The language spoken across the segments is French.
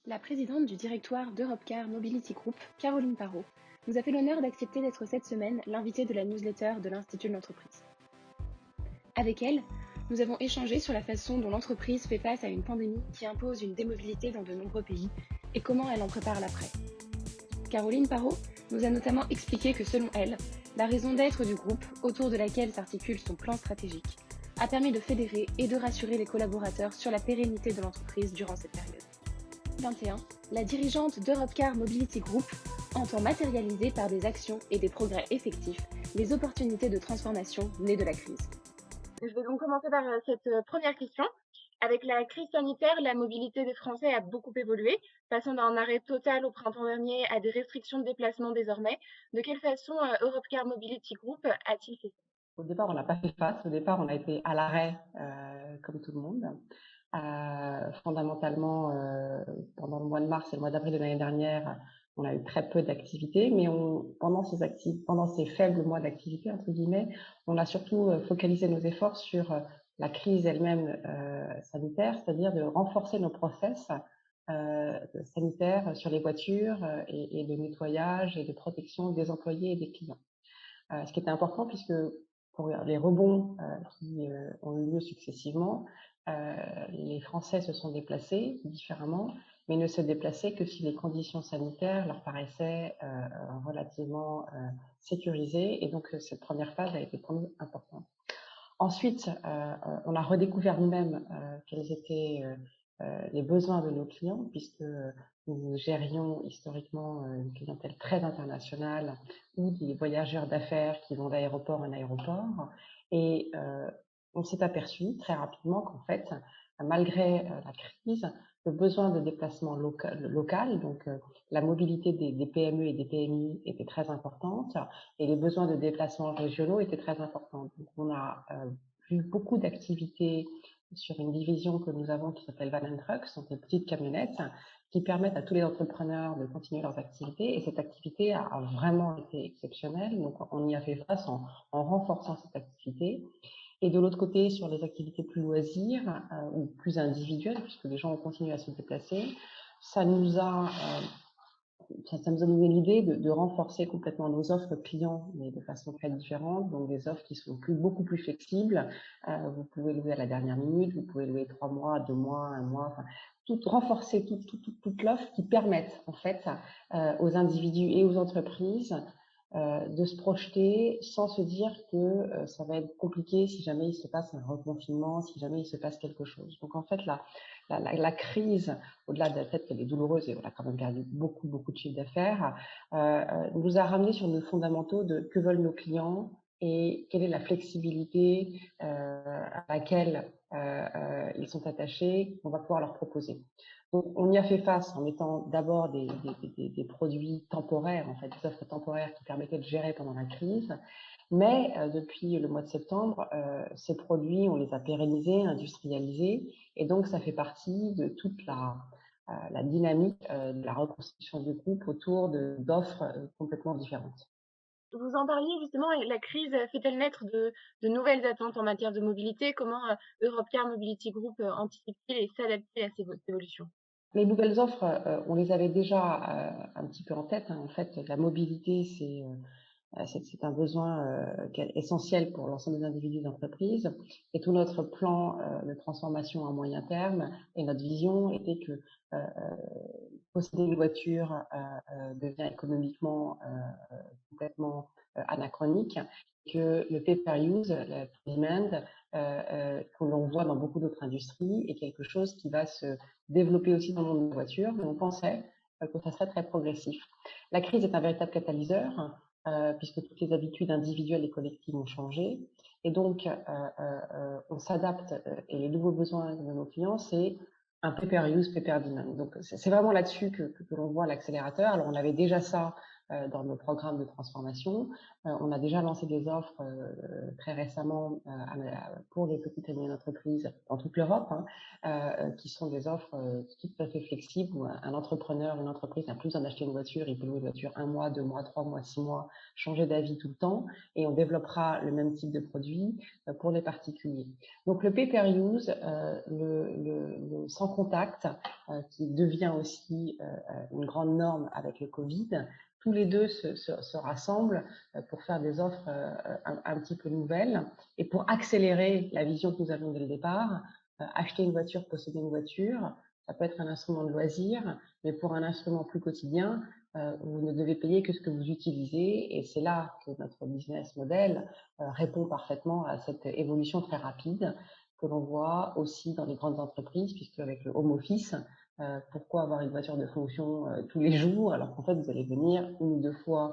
La présidente du directoire d'Europecar Mobility Group, Caroline Parot, nous a fait l'honneur d'accepter d'être cette semaine l'invitée de la newsletter de l'Institut de l'entreprise. Avec elle, nous avons échangé sur la façon dont l'entreprise fait face à une pandémie qui impose une démobilité dans de nombreux pays et comment elle en prépare l'après. Caroline Parot nous a notamment expliqué que selon elle, la raison d'être du groupe, autour de laquelle s'articule son plan stratégique, a permis de fédérer et de rassurer les collaborateurs sur la pérennité de l'entreprise durant cette période. 21, la dirigeante d'Europecar Mobility Group entend matérialiser par des actions et des progrès effectifs les opportunités de transformation nées de la crise. Je vais donc commencer par cette première question. Avec la crise sanitaire, la mobilité des Français a beaucoup évolué, passant d'un arrêt total au printemps dernier à des restrictions de déplacement désormais. De quelle façon Europcar Mobility Group a-t-il fait ça? Au départ, on n'a pas fait face. Au départ, on a été à l'arrêt, comme tout le monde. Fondamentalement, pendant le mois de mars et le mois d'avril de l'année dernière, on a eu très peu d'activité, mais pendant ces faibles mois d'activité, entre guillemets, on a surtout focalisé nos efforts sur la crise elle-même sanitaire, c'est-à-dire de renforcer nos process sanitaires sur les voitures et de nettoyage et de protection des employés et des clients. Ce qui était important puisque pour les rebonds qui ont eu lieu successivement, les Français se sont déplacés différemment, mais ne se déplaçaient que si les conditions sanitaires leur paraissaient relativement sécurisées. Et donc, cette première phase a été pour nous importante. Ensuite, on a redécouvert nous-mêmes quels étaient les besoins de nos clients, puisque nous gérions historiquement une clientèle très internationale ou des voyageurs d'affaires qui vont d'aéroport en aéroport. Et on s'est aperçu très rapidement qu'en fait, malgré la crise, le besoin de déplacement local, donc la mobilité des PME et des PMI était très importante et les besoins de déplacement régionaux étaient très importants. Donc on a vu beaucoup d'activités sur une division que nous avons qui s'appelle Van Trucks, sont des petites camionnettes qui permettent à tous les entrepreneurs de continuer leurs activités. Et cette activité a vraiment été exceptionnelle. Donc, on y a fait face en renforçant cette activité. Et de l'autre côté, sur les activités plus loisirs ou plus individuelles, puisque les gens ont continué à se déplacer, ça nous a donné l'idée de renforcer complètement nos offres clients, mais de façon très différente. Donc, des offres qui sont beaucoup plus flexibles. Vous pouvez louer à la dernière minute, vous pouvez louer 3 mois, 2 mois, 1 mois, enfin, renforcer toute l'offre qui permette, en fait, aux individus et aux entreprises de se projeter sans se dire que ça va être compliqué si jamais il se passe un reconfinement, si jamais il se passe quelque chose. Donc, en fait, la crise, au-delà du fait qu'elle est douloureuse et on a quand même perdu beaucoup de chiffre d'affaires, nous a ramené sur nos fondamentaux de que veulent nos clients et quelle est la flexibilité à laquelle ils sont attachés, qu'on va pouvoir leur proposer. Donc, on y a fait face en mettant d'abord des produits temporaires, en fait, des offres temporaires qui permettaient de gérer pendant la crise. Mais depuis le mois de septembre, ces produits, on les a pérennisés, industrialisés, et donc ça fait partie de toute la dynamique de la reconstruction du groupe autour d'offres complètement différentes. Vous en parliez justement, et la crise fait-elle naître de nouvelles attentes en matière de mobilité? Comment Europcar Mobility Group anticipe-t-il et s'adapte-t-il à ces évolutions? Les nouvelles offres, on les avait déjà un petit peu en tête, hein. En fait, la mobilité, c'est un besoin essentiel pour l'ensemble des individus d'entreprise. Et tout notre plan de transformation à moyen terme et notre vision était que posséder une voiture devient économiquement complètement anachronique, que le pay-per-use, la demand, que l'on voit dans beaucoup d'autres industries, est quelque chose qui va se développer aussi dans le monde de la voiture, mais on pensait que ça serait très progressif. La crise est un véritable catalyseur, puisque toutes les habitudes individuelles et collectives ont changé. Et donc, on s'adapte et les nouveaux besoins de nos clients, c'est un pay-per-use, pay-per-demand. Donc, c'est vraiment là-dessus que l'on voit l'accélérateur. Alors, on avait déjà ça dans nos programmes de transformation, On a déjà lancé des offres très récemment pour les petites et moyennes entreprises dans toute l'Europe, qui sont des offres toutes à fait flexibles où un entrepreneur, une entreprise n'a plus besoin d'acheter une voiture, il peut louer une voiture 1 mois, 2 mois, 3 mois, 6 mois, changer d'avis tout le temps, et on développera le même type de produit pour les particuliers. Donc le pay-per-use, le sans contact, qui devient aussi une grande norme avec le Covid, tous les deux se rassemblent pour faire des offres un petit peu nouvelles et pour accélérer la vision que nous avions dès le départ. Acheter une voiture, posséder une voiture, ça peut être un instrument de loisir, mais pour un instrument plus quotidien, vous ne devez payer que ce que vous utilisez, et c'est là que notre business model répond parfaitement à cette évolution très rapide que l'on voit aussi dans les grandes entreprises, puisque avec le home office, pourquoi avoir une voiture de fonction tous les jours alors qu'en fait vous allez venir 1 ou 2 fois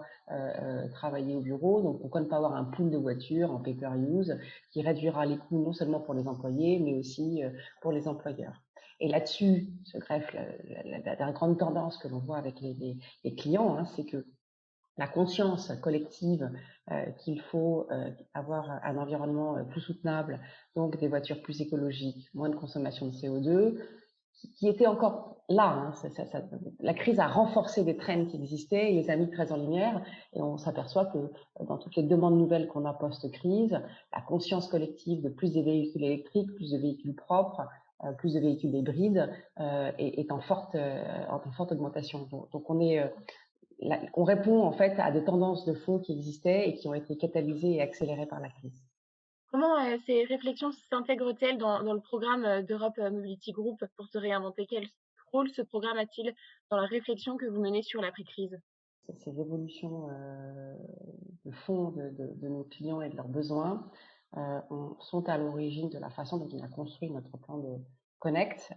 travailler au bureau, donc pourquoi ne pas avoir un pool de voitures en pay-per-use qui réduira les coûts non seulement pour les employés mais aussi pour les employeurs. Et là-dessus se greffe la grande tendance que l'on voit avec les clients, c'est que la conscience collective qu'il faut avoir un environnement plus soutenable, donc des voitures plus écologiques, moins de consommation de CO2, qui était encore là. La crise a renforcé des trends qui existaient et les a mis très en lumière, et on s'aperçoit que dans toutes les demandes nouvelles qu'on a post-crise, la conscience collective de plus de véhicules électriques, plus de véhicules propres, plus de véhicules hybrides est en forte augmentation. Donc on répond en fait à des tendances de fond qui existaient et qui ont été catalysées et accélérées par la crise. Comment ces réflexions s'intègrent-elles dans le programme d'Europe Mobility Group pour se réinventer? Quel rôle ce programme a-t-il dans la réflexion que vous menez sur l'après-crise? Ces évolutions de fond de nos clients et de leurs besoins sont à l'origine de la façon dont on a construit notre plan de Connect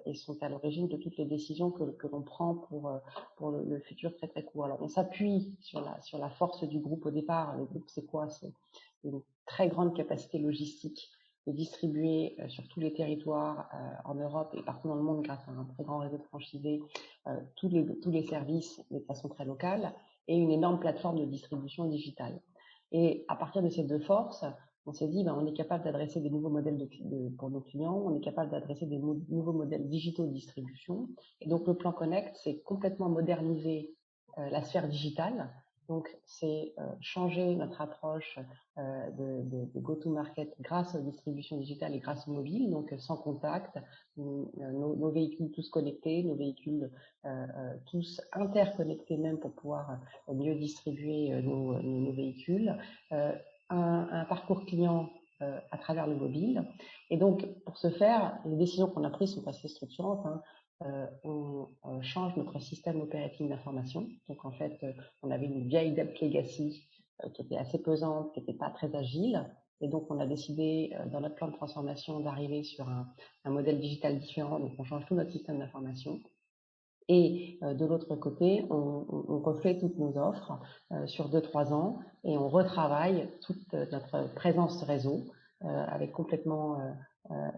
et sont à l'origine de toutes les décisions que l'on prend pour le futur très très court. Alors on s'appuie sur la force du groupe au départ. Le groupe, c'est quoi? C'est une très grande capacité logistique de distribuer sur tous les territoires en Europe et partout dans le monde grâce à un très grand réseau de franchisés tous les services de façon très locale et une énorme plateforme de distribution digitale. Et à partir de ces deux forces, on s'est dit, on est capable d'adresser des nouveaux modèles pour nos clients, on est capable d'adresser des nouveaux modèles digitaux de distribution. Et donc le plan Connect, c'est complètement moderniser la sphère digitale. Donc c'est changer notre approche de go-to-market grâce aux distributions digitales et grâce au mobile, donc sans contact, nos véhicules tous connectés, nos véhicules tous interconnectés même pour pouvoir mieux distribuer nos véhicules, un parcours client à travers le mobile. Et donc, pour ce faire, les décisions qu'on a prises sont assez structurantes. On change notre système opératif d'information. Donc, en fait, on avait une vieille dette legacy qui était assez pesante, qui n'était pas très agile. Et donc, on a décidé, dans notre plan de transformation, d'arriver sur un modèle digital différent. Donc, on change tout notre système d'information. Et de l'autre côté, on refait toutes nos offres sur 2-3 ans et on retravaille toute notre présence réseau avec complètement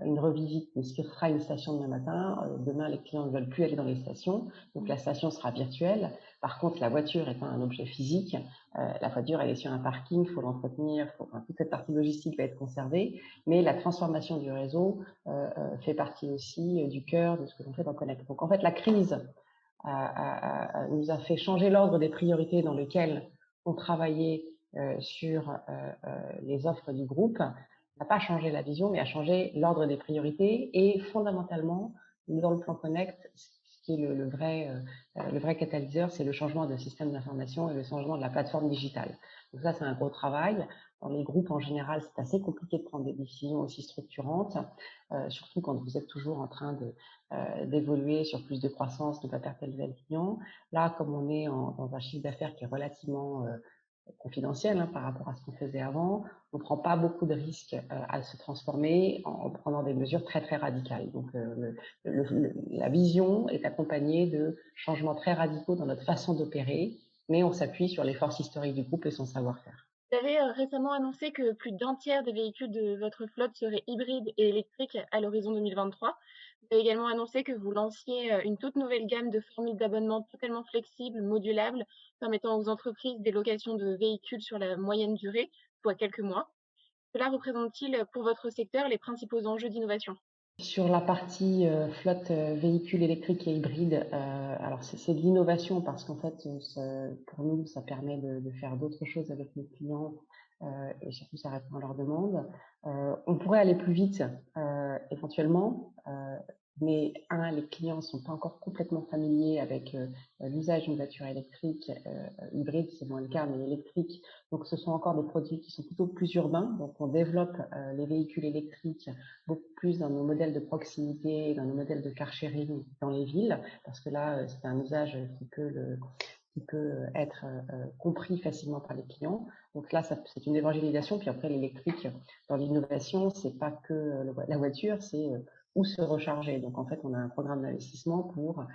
une revisite de ce que sera une station demain matin. Demain, les clients ne veulent plus aller dans les stations, donc la station sera virtuelle. Par contre, la voiture étant un objet physique, la voiture, elle est sur un parking, il faut l'entretenir, toute cette partie logistique va être conservée, mais la transformation du réseau fait partie aussi du cœur de ce que l'on fait dans Connect. Donc en fait, la crise nous a fait changer l'ordre des priorités dans lesquelles on travaillait sur les offres du groupe, n'a pas changé la vision, mais a changé l'ordre des priorités et fondamentalement, dans le plan Connect, ce qui est le vrai catalyseur, c'est le changement de système d'information et le changement de la plateforme digitale. Donc ça, c'est un gros travail. Dans les groupes, en général, c'est assez compliqué de prendre des décisions aussi structurantes, surtout quand vous êtes toujours en train d'évoluer sur plus de croissance, ne pas perdre tel client. Là, comme on est dans un chiffre d'affaires qui est relativement confidentiel par rapport à ce qu'on faisait avant, on ne prend pas beaucoup de risques à se transformer en prenant des mesures très très radicales. Donc la vision est accompagnée de changements très radicaux dans notre façon d'opérer, mais on s'appuie sur les forces historiques du groupe et son savoir-faire. Vous avez récemment annoncé que plus d'un tiers des véhicules de votre flotte seraient hybrides et électriques à l'horizon 2023. Vous avez également annoncé que vous lanciez une toute nouvelle gamme de formules d'abonnement totalement flexibles, modulables, permettant aux entreprises des locations de véhicules sur la moyenne durée, soit quelques mois. Cela représente-t-il pour votre secteur les principaux enjeux d'innovation? Sur la partie flotte véhicules électriques et hybrides, alors c'est de l'innovation parce qu'en fait, pour nous, ça permet de faire d'autres choses avec nos clients et surtout ça répond à leurs demandes. On pourrait aller plus vite éventuellement, mais les clients sont pas encore complètement familiers avec l'usage d'une voiture électrique, hybride, c'est moins le cas, mais électrique. Donc ce sont encore des produits qui sont plutôt plus urbains. Donc on développe les véhicules électriques beaucoup plus dans nos modèles de proximité, dans nos modèles de car sharing dans les villes, parce que là, c'est un usage qui peut être compris facilement par les clients. Donc là, c'est une évangélisation. Puis après, l'électrique, dans l'innovation, c'est pas que la voiture, c'est où se recharger. Donc en fait, on a un programme d'investissement pour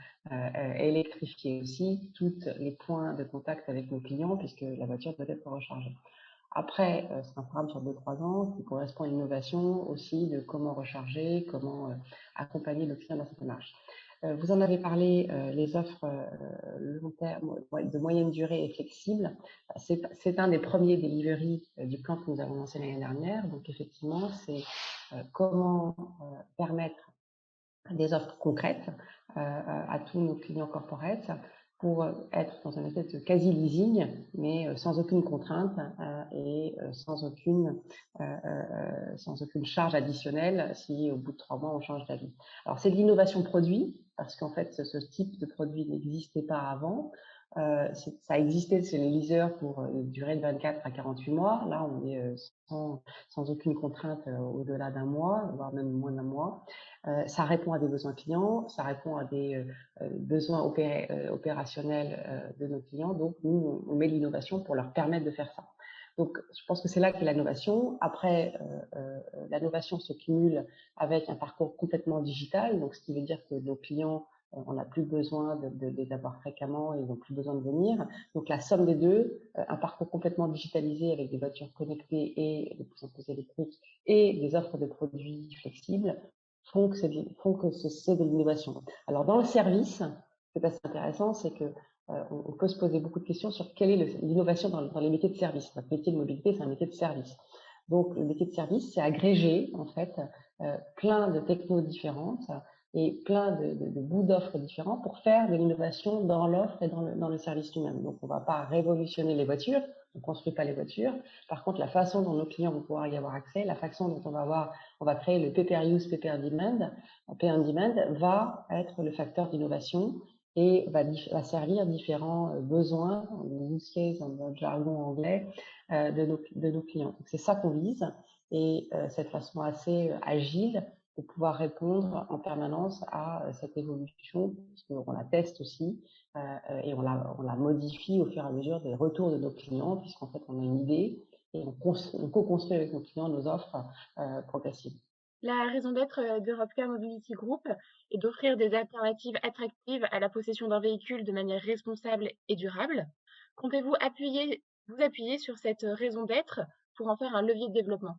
électrifier aussi tous les points de contact avec nos clients, puisque la voiture doit être rechargée. Après, c'est un programme sur 2-3 ans qui correspond à l'innovation aussi de comment recharger, comment accompagner le client dans cette démarche. Vous en avez parlé, les offres long terme, de moyenne durée et flexibles. C'est un des premiers delivery du plan que nous avons lancé l'année dernière. Donc effectivement, c'est comment permettre des offres concrètes à tous nos clients corporates pour être dans un espèce de quasi-leasing, mais sans aucune contrainte et sans aucune charge additionnelle si au bout de 3 mois on change d'avis. Alors c'est de l'innovation produit, parce qu'en fait ce type de produit n'existait pas avant. Ça existait chez les leasers pour une durée de 24 à 48 mois. Là, on est sans aucune contrainte au-delà d'un mois, voire même moins d'un mois. Ça répond à des besoins clients, ça répond à des besoins opérationnels de nos clients. Donc, nous, on met l'innovation pour leur permettre de faire ça. Donc, je pense que c'est là qu'est l'innovation. Après, l'innovation se cumule avec un parcours complètement digital. Donc, ce qui veut dire que nos clients, on n'a plus besoin de les avoir fréquemment et ils n'ont plus besoin de venir. Donc, la somme des deux, un parcours complètement digitalisé avec des voitures connectées et de plus en plus électriques et des offres de produits flexibles, font que c'est de l'innovation. Alors dans le service, c'est assez intéressant, c'est que on peut se poser beaucoup de questions sur quelle est l'innovation dans les métiers de service. Notre métier de mobilité, c'est un métier de service. Donc le métier de service, c'est agréger en fait plein de technos différentes et plein de bouts d'offres différents pour faire de l'innovation dans l'offre et dans le service lui-même. Donc on ne va pas révolutionner les voitures, on ne construit pas les voitures. Par contre, la façon dont nos clients vont pouvoir y avoir accès, la façon dont on va créer le pay-per-use, pay-per-demand, pay-on-demand, va être le facteur d'innovation et va servir différents besoins, use case dans le jargon anglais, de nos clients. C'est ça qu'on vise et cette façon assez agile de pouvoir répondre en permanence à cette évolution, puisqu'on la teste aussi et on la modifie au fur et à mesure des retours de nos clients, puisqu'en fait on a une idée et on co-construit avec nos clients nos offres progressives. La raison d'être d'Europcar Mobility Group est d'offrir des alternatives attractives à la possession d'un véhicule de manière responsable et durable. Comptez-vous vous appuyer sur cette raison d'être pour en faire un levier de développement?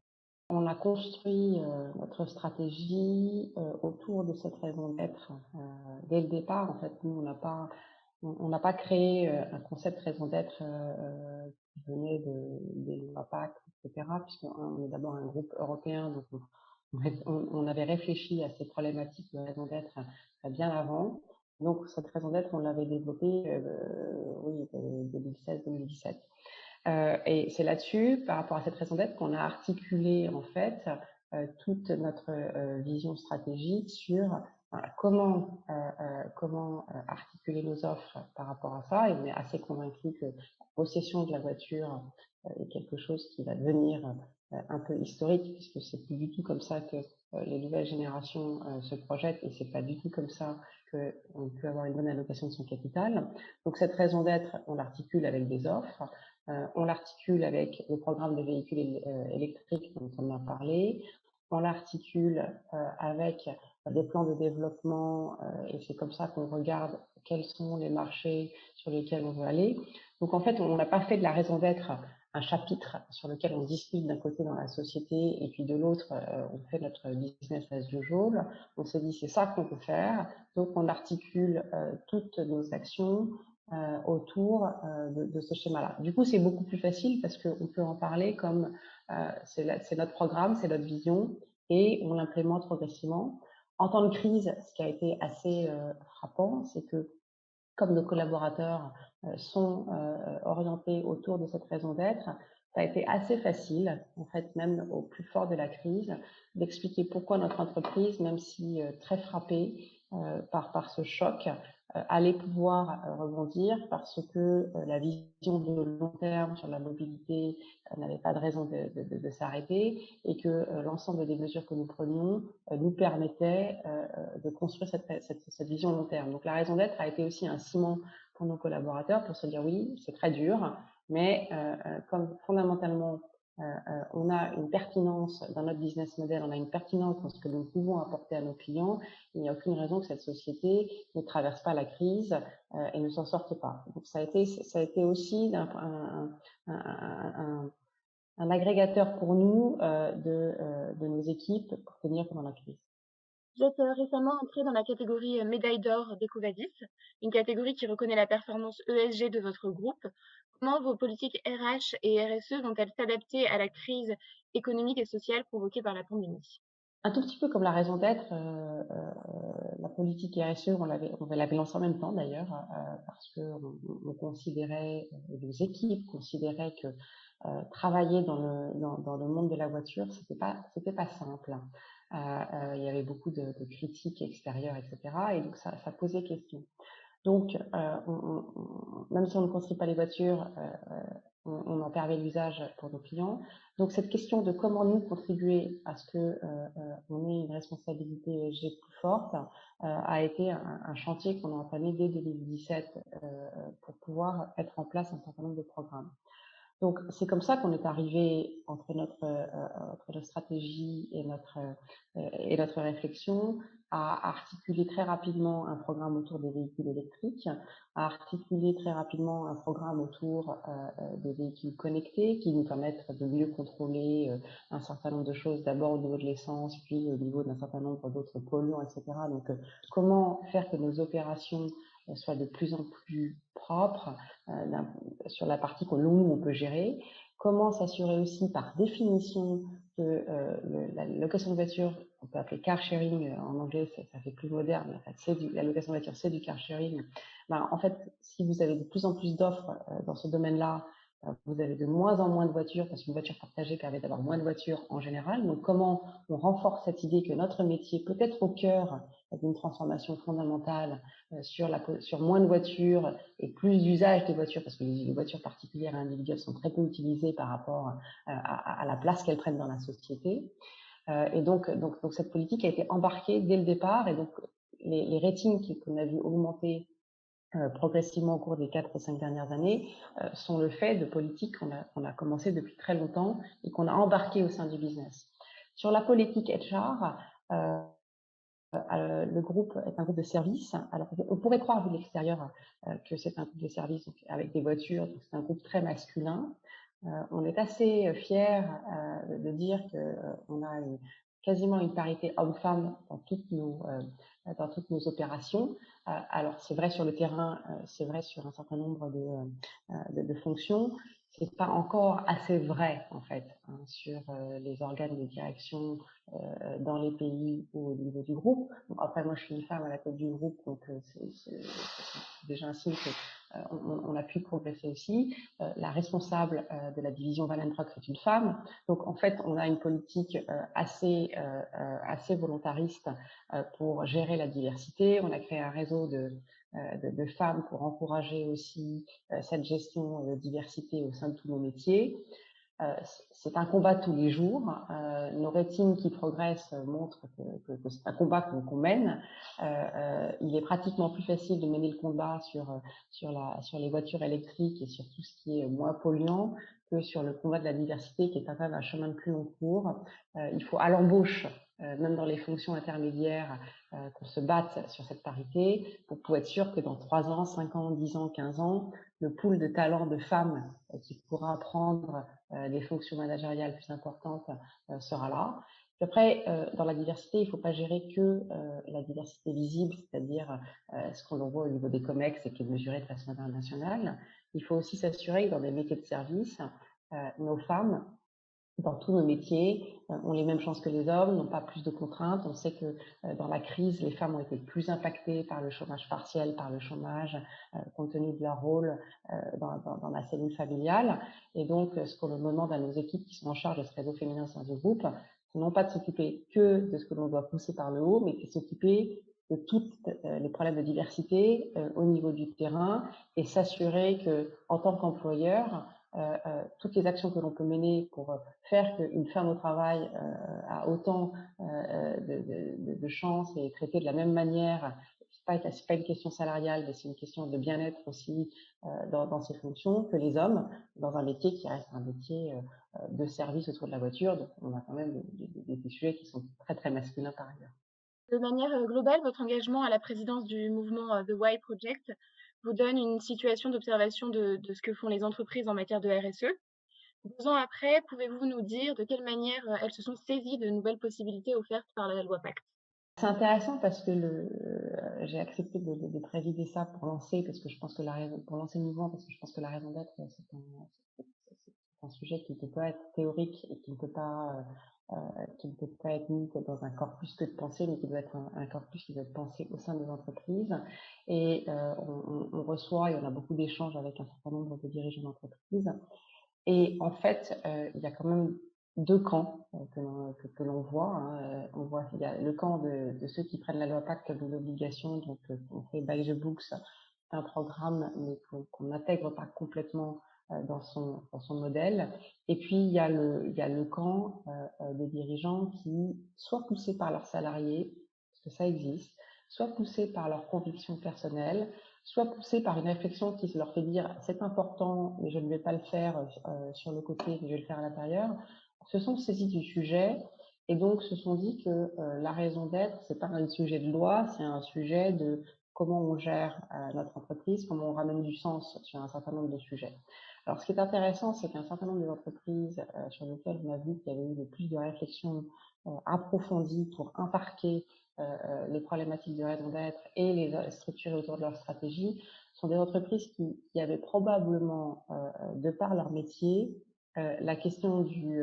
On a construit notre stratégie autour de cette raison d'être dès le départ. En fait, nous, on n'a pas créé un concept raison d'être qui venait des lois PAC, etc., puisqu'on est d'abord un groupe européen, donc on avait réfléchi à ces problématiques de raison d'être bien avant. Donc, cette raison d'être, on l'avait développée, oui, 2016-2017. Et c'est là-dessus, par rapport à cette raison d'être, qu'on a articulé en fait toute notre vision stratégique sur comment articuler nos offres par rapport à ça. Et on est assez convaincu que la possession de la voiture est quelque chose qui va devenir un peu historique, puisque c'est plus du tout comme ça que les nouvelles générations se projettent, et c'est pas du tout comme ça qu'on peut avoir une bonne allocation de son capital. Donc cette raison d'être, on l'articule avec des offres. On l'articule avec le programme de véhicules électriques dont on a parlé. On l'articule avec des plans de développement et c'est comme ça qu'on regarde quels sont les marchés sur lesquels on veut aller. Donc en fait, on n'a pas fait de la raison d'être un chapitre sur lequel on discute d'un côté dans la société et puis de l'autre, on fait notre business as usual. On s'est dit c'est ça qu'on peut faire, donc on articule toutes nos actions autour de ce schéma-là. Du coup, c'est beaucoup plus facile parce qu'on peut en parler comme c'est notre programme, c'est notre vision et on l'implémente progressivement. En temps de crise, ce qui a été assez frappant, c'est que comme nos collaborateurs sont orientés autour de cette raison d'être, ça a été assez facile, en fait, même au plus fort de la crise, d'expliquer pourquoi notre entreprise, même si très frappée par ce choc, allait pouvoir rebondir parce que la vision de long terme sur la mobilité n'avait pas de raison de s'arrêter et que l'ensemble des mesures que nous prenions nous permettaient de construire cette vision long terme. Donc la raison d'être a été aussi un ciment pour nos collaborateurs pour se dire oui, c'est très dur, mais comme fondamentalement on a une pertinence dans notre business model, on a une pertinence dans ce que nous pouvons apporter à nos clients, il n'y a aucune raison que cette société ne traverse pas la crise et ne s'en sorte pas. Donc ça a été aussi un agrégateur pour nous de nos équipes pour tenir pendant la crise. Vous êtes récemment entré dans la catégorie médaille d'or d'EcoVadis, une catégorie qui reconnaît la performance ESG de votre groupe. Comment vos politiques RH et RSE vont-elles s'adapter à la crise économique et sociale provoquée par la pandémie? Un tout petit peu comme la raison d'être, la politique RSE, on l'avait lancée en même temps d'ailleurs, parce que on considérait, nos équipes considéraient que travailler dans le monde de la voiture, c'était pas simple. Il y avait beaucoup de critiques extérieures, etc. Et donc ça posait question. Donc, même si on ne construit pas les voitures, on en permet l'usage pour nos clients. Donc, cette question de comment nous contribuer à ce que on ait une responsabilité ESG plus forte a été un chantier qu'on a entamé dès 2017 pour pouvoir mettre en place un certain nombre de programmes. Donc, c'est comme ça qu'on est arrivé entre notre stratégie et notre réflexion à articuler très rapidement un programme autour des véhicules électriques, à articuler très rapidement un programme autour des véhicules connectés qui nous permettent de mieux contrôler un certain nombre de choses, d'abord au niveau de l'essence, puis au niveau d'un certain nombre d'autres polluants, etc. Donc, comment faire que nos opérations soient de plus en plus propres sur la partie que nous, on peut gérer. Comment s'assurer aussi par définition que la location de voiture, on peut appeler car sharing en anglais, ça fait plus moderne, mais en fait, la location de voiture, c'est du car sharing. Ben, en fait, si vous avez de plus en plus d'offres dans ce domaine-là, vous avez de moins en moins de voitures, parce qu'une voiture partagée permet d'avoir moins de voitures en général. Donc, comment on renforce cette idée que notre métier peut être au cœur d'une transformation fondamentale sur moins de voitures et plus d'usage des voitures, parce que les voitures particulières et individuelles sont très peu utilisées par rapport à la place qu'elles prennent dans la société. Et donc, cette politique a été embarquée dès le départ, et donc les ratings qu'on a vu augmenter progressivement au cours des 4 ou 5 dernières années sont le fait de politiques qu'on a commencé depuis très longtemps et qu'on a embarqué au sein du business. Sur la politique HR, le groupe est un groupe de services. Alors, on pourrait croire vu de l'extérieur que c'est un groupe de services donc, avec des voitures, donc c'est un groupe très masculin. On est assez fiers de dire qu'on a quasiment une parité homme-femme dans toutes nos opérations. Alors, c'est vrai sur le terrain, c'est vrai sur un certain nombre de fonctions. C'est pas encore assez vrai, en fait, hein, sur les organes de direction dans les pays ou au niveau du groupe. Bon, après, moi, je suis une femme à la tête du groupe, donc c'est déjà un signe qu'on a pu progresser aussi. La responsable de la division Valentrock est une femme. Donc, en fait, on a une politique assez volontariste pour gérer la diversité. On a créé un réseau de femmes pour encourager aussi cette gestion de diversité au sein de tous nos métiers. C'est un combat tous les jours. Nos ratings qui progressent montrent que c'est un combat qu'on mène. Il est pratiquement plus facile de mener le combat sur les voitures électriques et sur tout ce qui est moins polluant que sur le combat de la diversité qui est quand même un chemin de plus long cours. Il faut à l'embauche même dans les fonctions intermédiaires, qu'on se batte sur cette parité pour être sûr que dans 3 ans, 5 ans, 10 ans, 15 ans, le pool de talents de femmes qui pourra prendre des fonctions managériales plus importantes sera là. Puis après, dans la diversité, il ne faut pas gérer que la diversité visible, c'est-à-dire ce qu'on voit au niveau des COMEX et qui est mesuré de façon internationale. Il faut aussi s'assurer que dans des métiers de service, nos femmes, dans tous nos métiers, ont les mêmes chances que les hommes, n'ont pas plus de contraintes. On sait que dans la crise, les femmes ont été plus impactées par le chômage partiel, par le chômage, compte tenu de leur rôle dans la cellule familiale. Et donc, ce qu'on demande à nos équipes qui sont en charge de ce réseau féminin Sciences de groupe, c'est non pas de s'occuper que de ce que l'on doit pousser par le haut, mais de s'occuper de tous les problèmes de diversité au niveau du terrain et s'assurer que, en tant qu'employeur, toutes les actions que l'on peut mener pour faire qu'une femme au travail a autant de chances et est traitée de la même manière. C'est pas une question salariale, mais c'est une question de bien-être aussi dans ses fonctions que les hommes, dans un métier qui reste un métier de service autour de la voiture. Donc on a quand même des sujets qui sont très très masculins par ailleurs. De manière globale, votre engagement à la présidence du mouvement The Why Project vous donne une situation d'observation de ce que font les entreprises en matière de RSE. 2 ans après, pouvez-vous nous dire de quelle manière elles se sont saisies de nouvelles possibilités offertes par la loi Pacte? C'est intéressant parce que j'ai accepté de présider ça pour lancer, parce que je pense que pour lancer le mouvement, parce que je pense que la raison d'être, c'est un sujet qui ne peut pas être théorique et qui ne peut pas être mis que dans un corpus que de pensée, mais qui doit être un corpus qui doit être pensé au sein des entreprises. Et on reçoit, et on a beaucoup d'échanges avec un certain nombre de dirigeants d'entreprises. Et en fait, il y a quand même 2 camps que l'on voit. Hein. On voit qu'il y a le camp de ceux qui prennent la loi Pacte comme une obligation, donc on fait by the books un programme, mais qu'on n'intègre pas complètement dans son modèle. Et puis il y a le camp des dirigeants qui, soit poussés par leurs salariés, parce que ça existe, soit poussés par leurs convictions personnelles, soit poussés par une réflexion qui leur fait dire c'est important, mais je ne vais pas le faire sur le côté, mais je vais le faire à l'intérieur, se sont saisis du sujet et donc se sont dit que la raison d'être, c'est pas un sujet de loi, c'est un sujet de comment on gère notre entreprise, comment on ramène du sens sur un certain nombre de sujets. Alors, ce qui est intéressant, c'est qu'un certain nombre d'entreprises sur lesquelles on a vu qu'il y avait eu plus de réflexions approfondies pour embarquer les problématiques de raison d'être et les structurer autour de leur stratégie, sont des entreprises qui avaient probablement, de par leur métier, la question du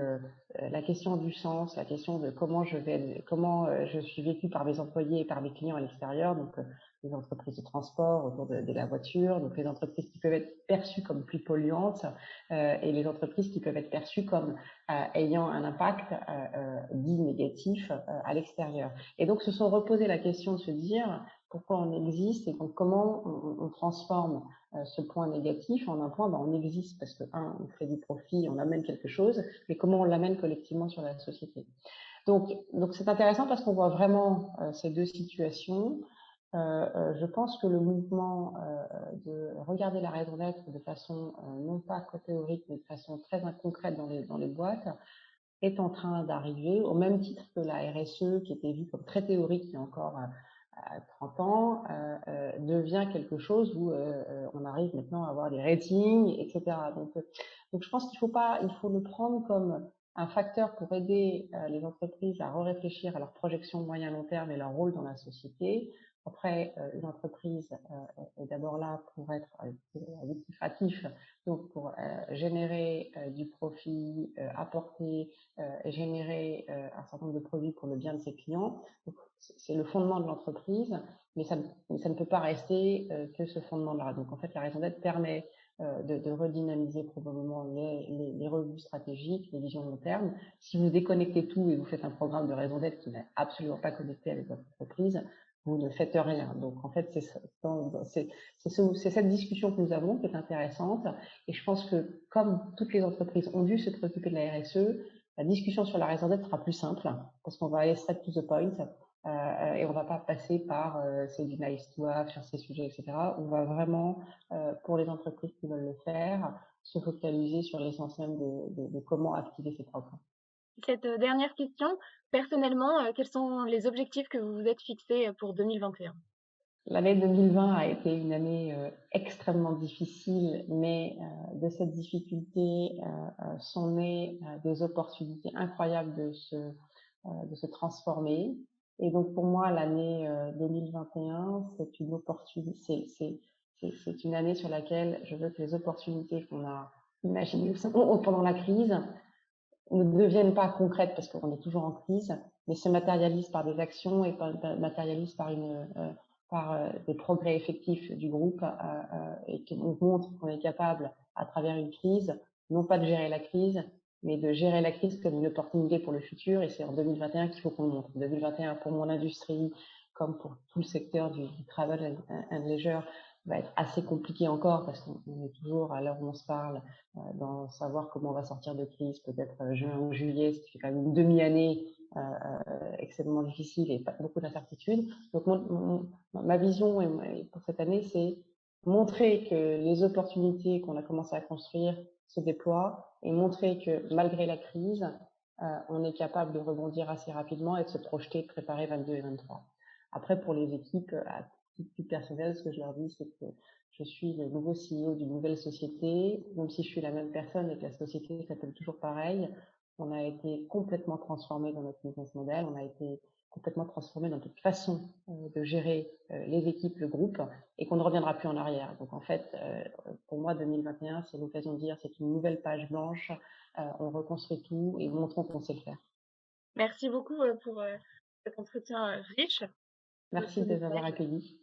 sens, la question de comment je suis vécu par mes employés et par mes clients à l'extérieur, donc les entreprises de transport autour de la voiture, donc les entreprises qui peuvent être perçues comme plus polluantes et les entreprises qui peuvent être perçues comme ayant un impact dit négatif à l'extérieur. Et donc se sont reposés la question de se dire pourquoi on existe et donc comment on transforme ce point négatif en un point, on existe parce que on fait du profit, on amène quelque chose, mais comment on l'amène collectivement sur la société. Donc c'est intéressant parce qu'on voit vraiment ces deux situations. Je pense que le mouvement de regarder la raison d'être de façon non pas théorique, mais de façon très concrète dans les boîtes est en train d'arriver, au même titre que la RSE, qui était vue comme très théorique il y a encore 30 ans, devient quelque chose où on arrive maintenant à avoir des ratings, etc. Donc je pense qu'il faut le prendre comme un facteur pour aider les entreprises à réfléchir à leur projection moyen-long terme et leur rôle dans la société. Après, une entreprise est d'abord là pour être lucratif, donc pour générer du profit, apporter et générer un certain nombre de produits pour le bien de ses clients. Donc, c'est le fondement de l'entreprise, mais ça ne peut pas rester que ce fondement-là. Donc en fait, la raison d'être permet de redynamiser probablement les revues stratégiques, les visions long terme. Si vous déconnectez tout et vous faites un programme de raison d'être qui n'est absolument pas connecté avec votre entreprise, vous ne faites rien. Donc en fait, c'est cette discussion que nous avons qui est intéressante. Et je pense que comme toutes les entreprises ont dû se préoccuper de la RSE, la discussion sur la raison d'être sera plus simple parce qu'on va aller straight to the point et on va pas passer par c'est du nice to have sur ces sujets, etc. On va vraiment, pour les entreprises qui veulent le faire, se focaliser sur l'essentiel de comment activer ces programmes. Cette dernière question, personnellement, quels sont les objectifs que vous vous êtes fixés pour 2021? L'année 2020 a été une année extrêmement difficile, mais de cette difficulté sont nées des opportunités incroyables de se transformer. Et donc pour moi, l'année 2021, c'est une opportunité, c'est une année sur laquelle je veux que les opportunités qu'on a imaginées pendant la crise ne deviennent pas concrètes parce qu'on est toujours en crise, mais se matérialisent par des actions et matérialisent par des progrès effectifs du groupe et qu'on montre qu'on est capable, à travers une crise, non pas de gérer la crise, mais de gérer la crise comme une opportunité pour le futur. Et c'est en 2021 qu'il faut qu'on le montre. 2021 pour mon industrie, comme pour tout le secteur du travel and leisure, va être assez compliqué encore parce qu'on est toujours, à l'heure où on se parle, dans savoir comment on va sortir de crise, peut-être juin ou juillet, ce qui fait quand même une demi-année extrêmement difficile et beaucoup d'incertitudes. Donc ma vision pour cette année, c'est montrer que les opportunités qu'on a commencé à construire se déploient et montrer que malgré la crise, on est capable de rebondir assez rapidement et de se projeter, de préparer 22 et 23. Après, pour les équipes, à titre personnel, ce que je leur dis, c'est que je suis le nouveau CEO d'une nouvelle société, même si je suis la même personne et que la société s'appelle toujours pareil. On a été complètement transformé dans notre business model, on a été complètement transformé dans notre façon de gérer les équipes, le groupe, et qu'on ne reviendra plus en arrière. Donc en fait, pour moi, 2021, c'est l'occasion de dire c'est une nouvelle page blanche, on reconstruit tout et montrons qu'on sait le faire. Merci beaucoup pour cet entretien riche. Merci de nous avoir accueillis.